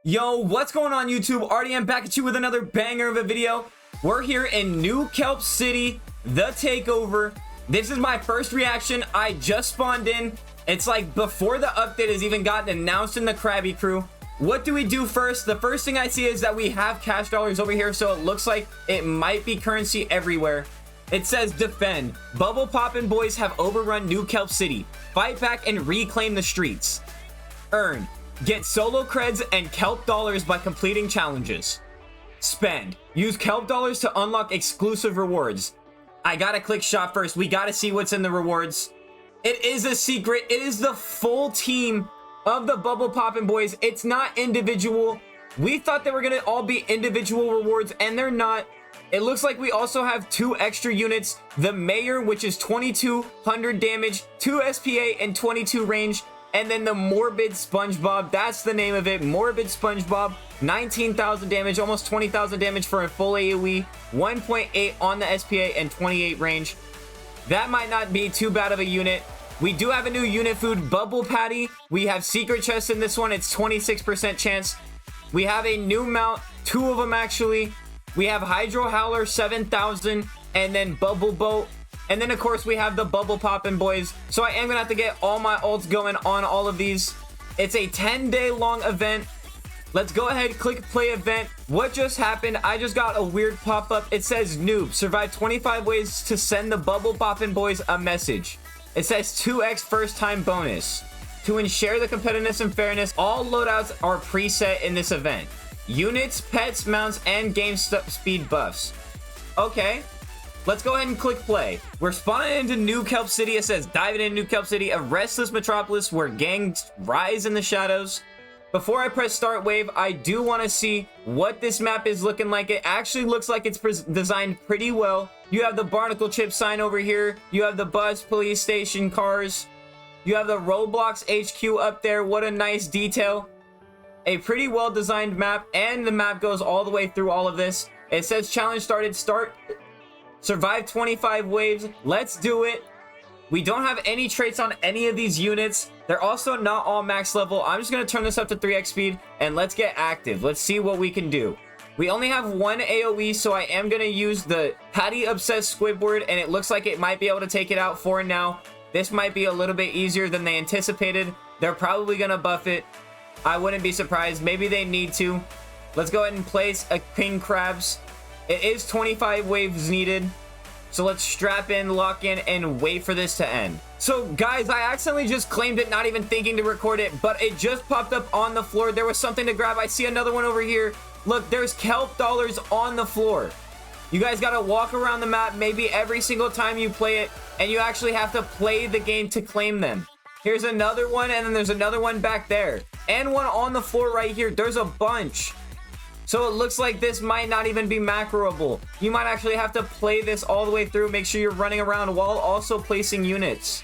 Yo, what's going on YouTube? RDM back at you with another banger of a video. We're here in New Kelp City, the Takeover. This is my first reaction. I just spawned in. It's like before the update has even gotten announced in the Krabby crew. What do we do first? The first thing I see is that we have cash dollars over here, so it looks like it might be currency everywhere. It says defend. Bubble Poppin' Boys have overrun New Kelp City. Fight back and reclaim the streets. Earn. Get solo creds and kelp dollars by completing challenges. Spend. Use kelp dollars to unlock exclusive rewards. I gotta click shop first. We gotta see what's in the rewards. It is a secret. It is the full team of the Bubble Poppin' Boys. It's not individual. We thought they were gonna all be individual rewards, and they're not. It looks like we also have 2 extra units. The Mayor, which is 2200 damage, 2 SPA, and 22 range. And then the Morbid SpongeBob, that's the name of it, Morbid SpongeBob, 19,000 damage, almost 20,000 damage for a full AoE, 1.8 on the SPA, and 28 range. That might not be too bad of a unit. We do have a new unit food, Bubble Patty. We have secret chests in this one, it's 26% chance. We have a new mount, 2 of them actually. We have Hydro Howler, 7,000, and then Bubble Boat. And then, of course, we have the Bubble Poppin' Boys. So I am going to have to get all my ults going on all of these. It's a 10-day long event. Let's go ahead, click play event. What just happened? I just got a weird pop-up. It says, Noob, survive 25 ways to send the Bubble Poppin' Boys a message. It says 2x first time bonus. To ensure the competitiveness and fairness, all loadouts are preset in this event. Units, pets, mounts, and game speed buffs. Okay. Let's go ahead and click play. We're spawning into New Kelp City. It says diving into New Kelp City, a restless metropolis where gangs rise in the shadows. Before I press start wave, I do want to see what this map is looking like. It actually looks like it's designed pretty well. You have the Barnacle Chip sign over here. You have the bus, police station, cars. You have the Roblox HQ up there. What a nice detail. A pretty well designed map, and the map goes all the way through all of this. It says challenge started. Survive 25 waves. Let's do it. We don't have any traits on any of these units. They're also not all max level. I'm just going to turn this up to 3x speed and let's get active. Let's see what we can do. We only have 1 AoE, so I am going to use the Patty Obsessed Squidward, and it looks like it might be able to take it out for now. This might be a little bit easier than they anticipated. They're probably going to buff it. I wouldn't be surprised. Maybe they need to. Let's go ahead and place a King Krabs. It is 25 waves needed. So let's strap in, lock in, and wait for this to end. So guys, I accidentally just claimed it, not even thinking to record it, but it just popped up on the floor. There was something to grab. I see another one over here. Look, there's kelp dollars on the floor. You guys got to walk around the map maybe every single time you play it, and you actually have to play the game to claim them. Here's another one, and then there's another one back there. And one on the floor right here. There's a bunch. So it looks like this might not even be macroable. You might actually have to play this all the way through. Make sure you're running around while also placing units.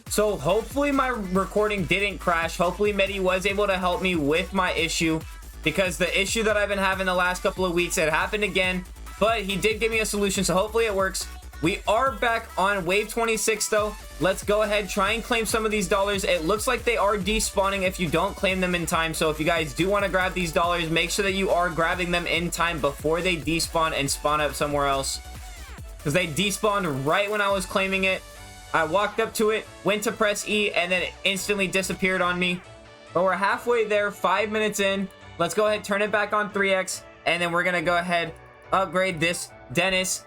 So hopefully my recording didn't crash. Hopefully Medi was able to help me with my issue, because the issue that I've been having the last couple of weeks, it happened again, but he did give me a solution, so hopefully it works. We are back on wave 26 though. Let's go ahead, try and claim some of these dollars. It looks like they are despawning if you don't claim them in time. So if you guys do want to grab these dollars, make sure that you are grabbing them in time before they despawn and spawn up somewhere else, because they despawned right when I was claiming it. I walked up to it, went to press E, and then it instantly disappeared on me. But we're halfway there, 5 minutes in. Let's go ahead, turn it back on 3x, and then we're gonna go ahead, upgrade this Dennis.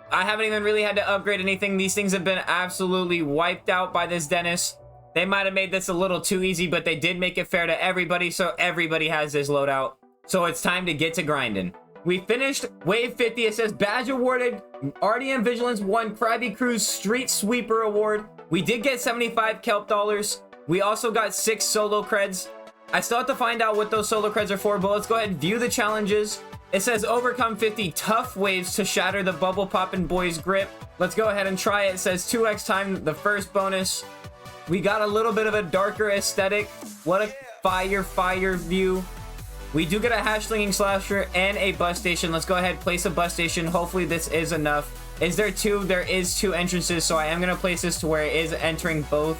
I haven't even really had to upgrade anything. These things have been absolutely wiped out by this Dennis. They might have made this a little too easy, but they did make it fair to everybody, so everybody has this loadout. So it's time to get to grinding. We finished wave 50. It says badge awarded. RDM Vigilance won Krabby Crew's Street Sweeper Award. We did get 75 kelp dollars. We also got 6 solo creds. I still have to find out what those solo creds are for, but let's go ahead and view the challenges. It says overcome 50 tough waves to shatter the Bubble Poppin' Boys grip. Let's go ahead and try it. It says 2x time the first bonus. We got a little bit of a darker aesthetic. What a fire view. We do get a hash slinging slasher and a bus station. Let's go ahead, place a bus station. Hopefully this is enough. Is there 2? There is 2 entrances, so I am going to place this to where it is entering both.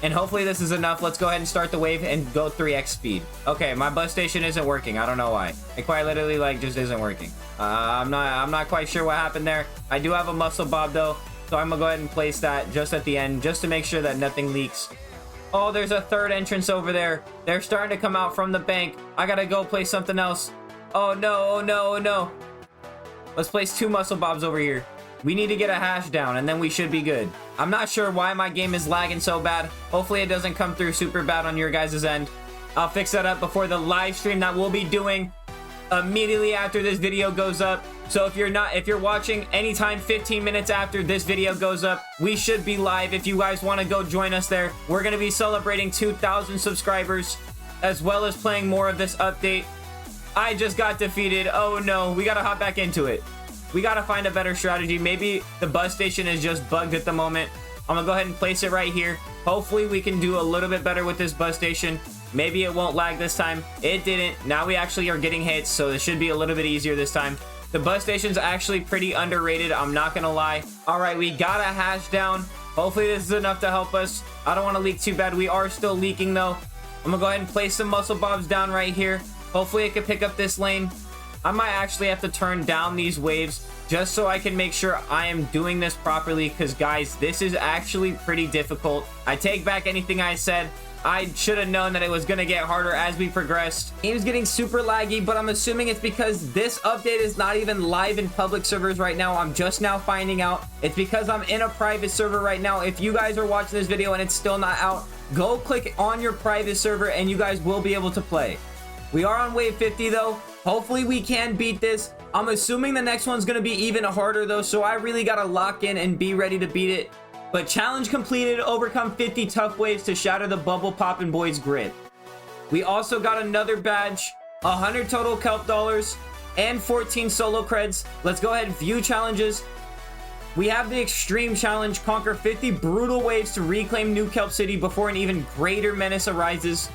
And hopefully this is enough. Let's go ahead and start the wave and go 3x speed. Okay, my bus station isn't working. I don't know why. It quite literally like just isn't working. I'm not quite sure what happened there. I do have a muscle bob though, so I'm gonna go ahead and place that just at the end just to make sure that nothing leaks. Oh, there's a third entrance over there. They're starting to come out from the bank. I gotta go place something else. Oh no, oh no, oh no. Let's place 2 muscle bobs over here. We need to get a hash down and then we should be good. I'm not sure why my game is lagging so bad. Hopefully it doesn't come through super bad on your guys' end. I'll fix that up before the live stream that we'll be doing immediately after this video goes up. So if you're watching anytime 15 minutes after this video goes up, we should be live. If you guys want to go join us there, we're going to be celebrating 2,000 subscribers as well as playing more of this update. I just got defeated. Oh no, we got to hop back into it. We got to find a better strategy. Maybe the bus station is just bugged at the moment. I'm going to go ahead and place it right here. Hopefully we can do a little bit better with this bus station. Maybe it won't lag this time. It didn't. Now we actually are getting hits, so it should be a little bit easier this time. The bus station's actually pretty underrated. I'm not going to lie. All right, we got a hash down. Hopefully this is enough to help us. I don't want to leak too bad. We are still leaking though. I'm going to go ahead and place some muscle bobs down right here. Hopefully it can pick up this lane. I might actually have to turn down these waves just so I can make sure I am doing this properly, because guys, this is actually pretty difficult. I take back anything I said. I should have known that it was going to get harder as we progressed. Game's getting super laggy, but I'm assuming it's because this update is not even live in public servers right now. I'm just now finding out. It's because I'm in a private server right now. If you guys are watching this video and it's still not out, go click on your private server and you guys will be able to play. We are on wave 50 though. Hopefully we can beat this. I'm assuming the next one's going to be even harder though, so I really got to lock in and be ready to beat it. But challenge completed, overcome 50 tough waves to shatter the bubble poppin' boys grip. We also got another badge, 100 total kelp dollars, and 14 solo creds. Let's go ahead and view challenges. We have the extreme challenge, conquer 50 brutal waves to reclaim New Kelp City before an even greater menace arises.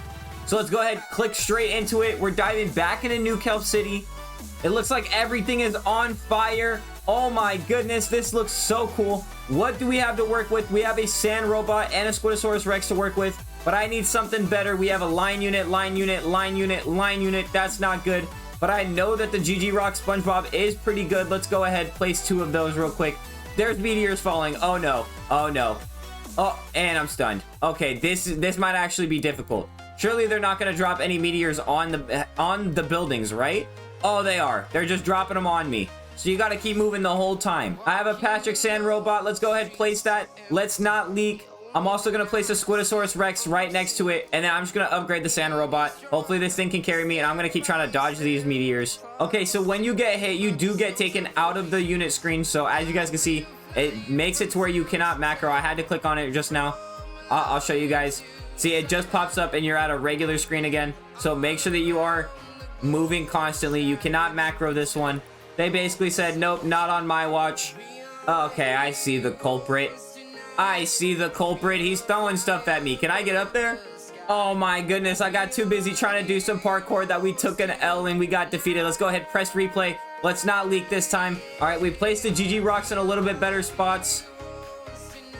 So let's go ahead, click straight into it. We're diving back into New Kelp City. It looks like everything is on fire. Oh my goodness, this looks so cool. What do we have to work with? We have a sand robot and a Squitosaurus Rex to work with, but I need something better. We have a line unit, line unit, line unit, line unit. That's not good, but I know that the GG Rock SpongeBob is pretty good. Let's go ahead, place 2 of those real quick. There's meteors falling. Oh no, oh no. Oh, and I'm stunned. Okay, this might actually be difficult. Surely they're not going to drop any meteors on the buildings, right? Oh, they are. They're just dropping them on me. So you got to keep moving the whole time. I have a Patrick Sand Robot. Let's go ahead, place that. Let's not leak. I'm also going to place a Squitosaurus Rex right next to it. And then I'm just going to upgrade the Sand Robot. Hopefully this thing can carry me. And I'm going to keep trying to dodge these meteors. Okay, so when you get hit, you do get taken out of the unit screen. So as you guys can see, it makes it to where you cannot macro. I had to click on it just now. I'll show you guys. See, it just pops up and you're at a regular screen again. So make sure that you are moving constantly. You cannot macro this one. They basically said, nope, not on my watch. Okay, I see the culprit. I see the culprit. He's throwing stuff at me. Can I get up there? Oh my goodness, I got too busy trying to do some parkour that we took an L and we got defeated. Let's go ahead, press replay. Let's not leak this time. All right, we placed the GG Rocks in a little bit better spots.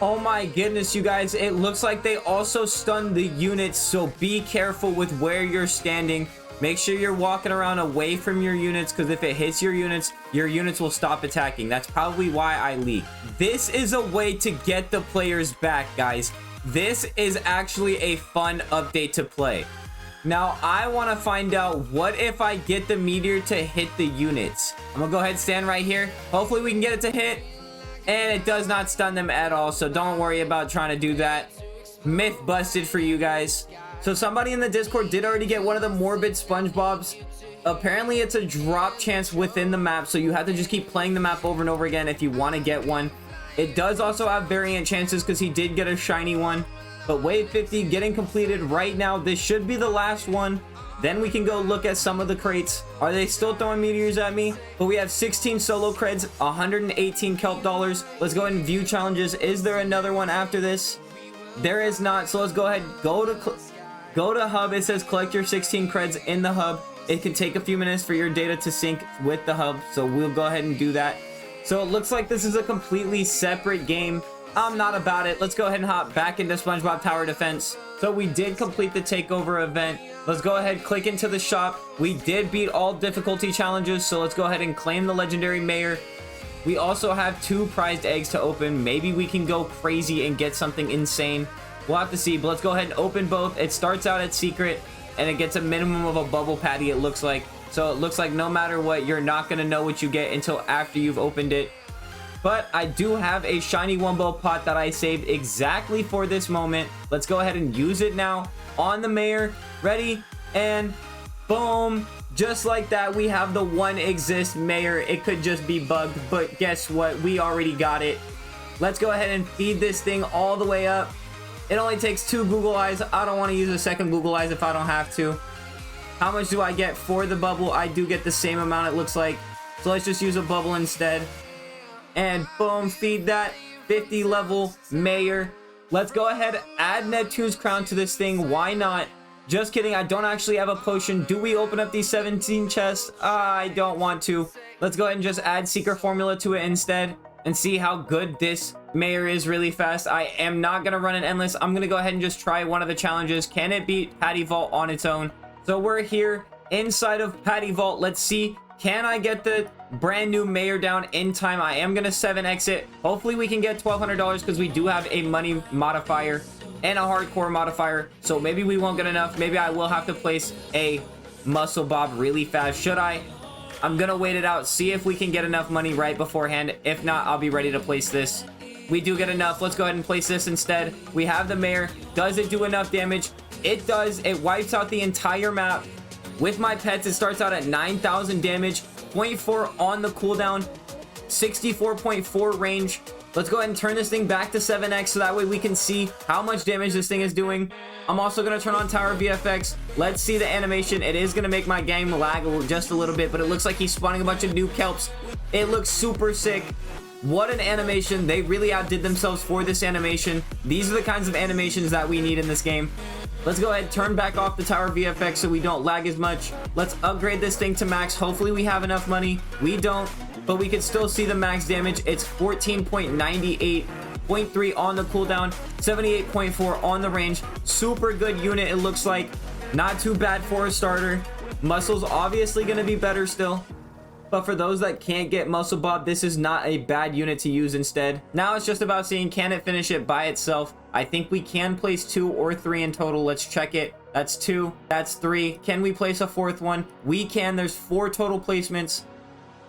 Oh my goodness, you guys, it looks like they also stunned the units, so be careful with where you're standing. Make sure you're walking around away from your units, because if it hits your units will stop attacking. That's probably why I leak. This is a way to get the players back, guys. This is actually a fun update to play. Now, I want to find out, what if I get the meteor to hit the units? I'm going to go ahead and stand right here. Hopefully we can get it to hit. And it does not stun them at all, so don't worry about trying to do that. Myth busted for you guys. So somebody in the Discord did already get one of the morbid SpongeBobs. Apparently it's a drop chance within the map, so you have to just keep playing the map over and over again if you want to get one. It does also have variant chances because he did get a shiny one. But wave 50 getting completed right now. This should be the last one. Then we can go look at some of the crates. Are they still throwing meteors at me? But we have 16 solo creds, 118 kelp dollars. Let's go ahead and view challenges. Is there another one after this? There is not. So let's go ahead, go to hub. It says collect your 16 creds in the hub. It can take a few minutes for your data to sync with the hub, so we'll go ahead and do that. So it looks like this is a completely separate game. I'm not about it. Let's go ahead and hop back into SpongeBob Tower Defense. So we did complete the takeover event. Let's go ahead, click into the shop. We did beat all difficulty challenges, so let's go ahead and claim the legendary mayor. We also have 2 prized eggs to open. Maybe we can go crazy and get something insane. We'll have to see, but let's go ahead and open both. It starts out at secret, and it gets a minimum of a bubble patty, it looks like. So it looks like no matter what, you're not going to know what you get until after you've opened it. But I do have a shiny Wumbo pot that I saved exactly for this moment. Let's go ahead and use it now on the mayor. Ready? And boom. Just like that, we have the one exist mayor. It could just be bugged, but guess what? We already got it. Let's go ahead and feed this thing all the way up. It only takes 2 Google Eyes. I don't want to use a second Google Eyes if I don't have to. How much do I get for the bubble? I do get the same amount, it looks like. So let's just use a bubble instead. And boom, feed that 50 level mayor. Let's go ahead, add Neptune's crown to this thing. Why not? Just kidding, I don't actually have a potion. Do we open up these 17 chests? I don't want to. Let's go ahead and just add secret formula to it instead and see how good this mayor is really fast. I am not going to run an endless. I'm going to go ahead and just try one of the challenges. Can it beat Patty Vault on its own? So we're here inside of Patty Vault. Let's see. Can I get the brand new mayor down in time? I am going to 7x it. Hopefully we can get $1,200 because we do have a money modifier and a hardcore modifier. So maybe we won't get enough. Maybe I will have to place a muscle bob really fast. Should I? I'm going to wait it out. See if we can get enough money right beforehand. If not, I'll be ready to place this. We do get enough. Let's go ahead and place this instead. We have the mayor. Does it do enough damage? It does. It wipes out the entire map. With my pets, it starts out at 9,000 damage, 0.4 on the cooldown, 64.4 range. Let's go ahead and turn this thing back to 7x so that way we can see how much damage this thing is doing. I'm also going to turn on Tower VFX. Let's see the animation. It is going to make my game lag just a little bit, but it looks like he's spawning a bunch of new kelps. It looks super sick. What an animation. They really outdid themselves for this animation. These are the kinds of animations that we need in this game. Let's go ahead, turn back off the Tower VFX so we don't lag as much. Let's upgrade this thing to max. Hopefully we have enough money. We don't, but we can still see the max damage. It's 14.98, 0.3 on the cooldown, 78.4 on the range. Super good unit, it looks like. Not too bad for a starter. Muscle's obviously going to be better still. But for those that can't get Muscle Bob, this is not a bad unit to use instead. Now it's just about seeing, can it finish it by itself? I think we can place 2 or 3 in total. Let's check it. That's 2. That's 3. Can we place a 4th one? We can. There's 4 total placements.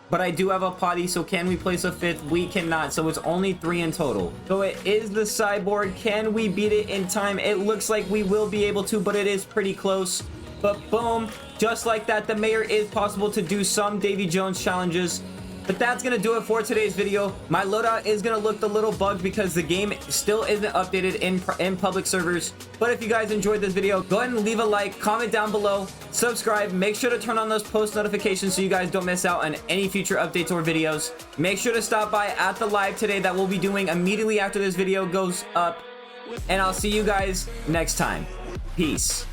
But I do have a potty, so can we place a 5th? We cannot. So it's only 3 in total. So it is the cyborg. Can we beat it in time? It looks like we will be able to, but it is pretty close. But boom, just like that, the mayor is possible to do some Davy Jones challenges. But that's going to do it for today's video. My loadout is going to look a little bugged because the game still isn't updated in public servers. But if you guys enjoyed this video, go ahead and leave a like, comment down below, subscribe, make sure to turn on those post notifications so you guys don't miss out on any future updates or videos. Make sure to stop by at the live today that we'll be doing immediately after this video goes up. And I'll see you guys next time. Peace.